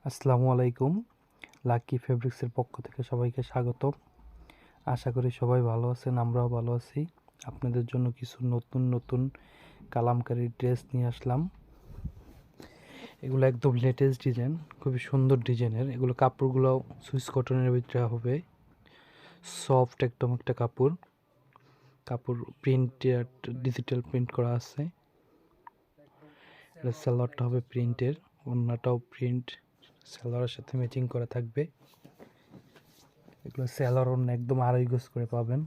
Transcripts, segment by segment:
আসসালামু আলাইকুম। লাকি ফেব্রিক্সের পক্ষ থেকে সবাইকে স্বাগত। আশা করি সবাই ভালো আছেন, আমরাও ভালো আছি। আপনাদের জন্য কিছু নতুন নতুন কালামকারী ড্রেস নিয়ে আসলাম। এগুলো একদম লেটেস্ট ডিজাইন, খুবই সুন্দর ডিজাইনের। এগুলো কাপড়গুলো সুইস কটনের ভিতরে হবে, সফট একদম একটা কাপড়। প্রিন্টেড, ডিজিটাল প্রিন্ট করা আছে। এটা সালোয়ারটা হবে প্রিন্টের, ওড়নাটাও প্রিন্ট সালোয়ারের সাথে ম্যাচিং করা থাকবে। এগুলো সালোয়ার ওড়না একদম আড়াই গজ করে পাবেন।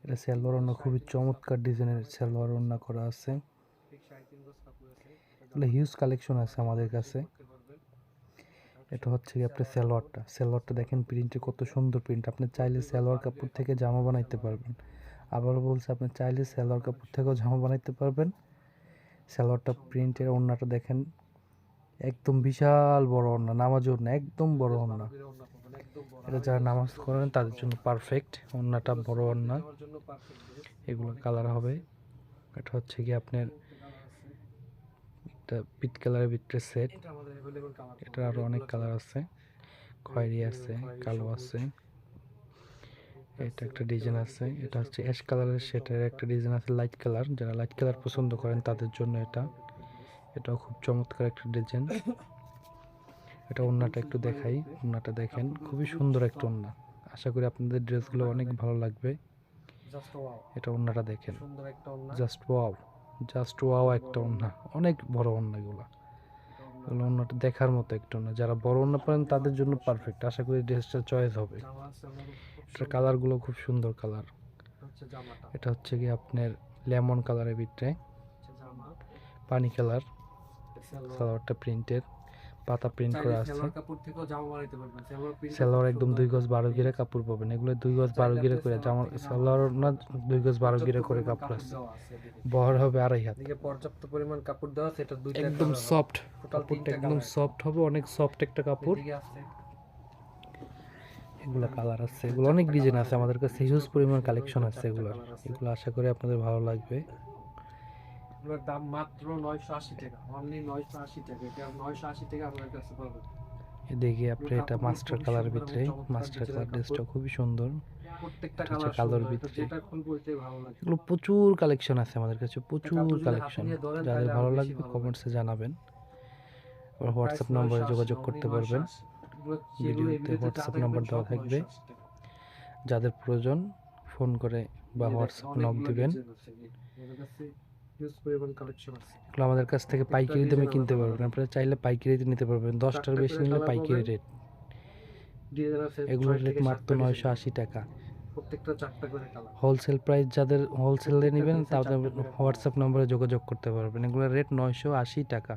এটা সালোয়ার ওড়না খুবই চমৎকার ডিজাইনের সালোয়ার ওড়না করা আছে। এগুলো হিউজ কালেকশন আছে আমাদের কাছে। এটা হচ্ছে কি আপনার সালোয়ারটা দেখেন, প্রিন্টে কত সুন্দর প্রিন্ট। আপনি চাইলে সালোয়ার কাপড় থেকে জামা বানাইতে পারবেন। আবারও বলছে, আপনি চাইলে সালোয়ার কাপড় থেকেও জামা বানাইতে পারবেন। সালোয়ারটা প্রিন্টের, ওড়নাটা দেখেন একদম বিশাল বড় ওড়না, নামাজ ওড়না, একদম বড় ওড়না। এটা যারা নামাজ করেন তাদের জন্য পারফেক্ট। ওড়নাটা বড় ওড়না। এগুলো কালার হবে। এটা হচ্ছে কি আপনার একটা পিট কালারের ভিতরে সেট। এটার আরো অনেক কালার আছে, খয়েরি আছে, কালো আছে। এটা একটা ডিজাইন আছে, এটা হচ্ছে অ্যাশ কালারের, সেটার একটা ডিজাইন আছে লাইট কালার। যারা লাইট কালার পছন্দ করেন তাদের জন্য এটাও খুব চমৎকার একটা ডিজাইন। এটা ওড়নাটা একটু দেখাই, ওড়নাটা দেখেন খুবই সুন্দর একটা ওড়না। আশা করি আপনাদের ড্রেসগুলো অনেক ভালো লাগবে। এটা ওড়নাটা দেখেন, জাস্ট ওয়াও একটা ওড়না, অনেক বড় ওড়না। এগুলো ওড়নাটা দেখার মতো একটা ওড়না। যারা বড় ওড়না পরেন তাদের জন্য পারফেক্ট। আশা করি ড্রেসটা চয়েস হবে। এটার কালারগুলো খুব সুন্দর কালার। এটা হচ্ছে কি আপনার লেমন কালারের ভিতরে পানি কালার। সালোয়ারটা প্রিন্টের, পাতা প্রিন্ট করা আছে। সালোয়ার একদম 2 গজ 12 গিরা কাপড় পাবেন। এগুলো 2 গজ 12 গিরা করে জামা, সালোয়ার না 2 গজ 12 গিরা করে কাপড় আছে। বহর হবে 2.5 হাত। পর্যাপ্ত পরিমাণ কাপড় দেওয়া আছে। এটা দুইটা একদম সফট, কাপড়টা একদম সফট হবে, অনেক সফট একটা কাপড়। এগুলো কালার আছে, এগুলো অনেক ডিজাইন আছে আমাদের কাছে, হিউজ পরিমাণ কালেকশন আছে এগুলো আশা করি আপনাদের ভালো লাগবে। এগুলোর দাম মাত্র 980 টাকা, অনলি 980 টাকা। এটা 980 টাকা আপনার কাছে পাবেন। এদিকে আপনি এটা মাস্টার কালার ভিতরে, মাস্টার কালার ড্রেসটা খুবই সুন্দর। প্রত্যেকটা কালার ভিতরে যেটা খুলবো এটাই ভালো লাগে। এগুলো প্রচুর কালেকশন আছে আমাদের কাছে, প্রচুর কালেকশন। যাদের ভালো লাগবে কমেন্টসে জানাবেন। আর হোয়াটসঅ্যাপ নম্বরে যোগাযোগ করতে পারবেন। ভিডিওতে হোয়াটসঅ্যাপ নাম্বার দেওয়া থাকবে। যাদের প্রয়োজন ফোন করে বা হোয়াটসঅ্যাপ নক দিবেন। এগুলো আমাদের কাছ থেকে পাইকারি দামে কিনতে পারবেন। আপনারা চাইলে পাইকারিতে নিতে পারবেন। 10টার বেশি নিলে পাইকারি রেট। এগুলোর রেট মাত্র 980 টাকা। প্রত্যেকটা 4টা করে কালার। হোলসেল প্রাইস, যাদের হোলসেলে নেবেন তাদের হোয়াটসঅ্যাপ নম্বরে যোগাযোগ করতে পারবেন। এগুলোর রেট 980 টাকা।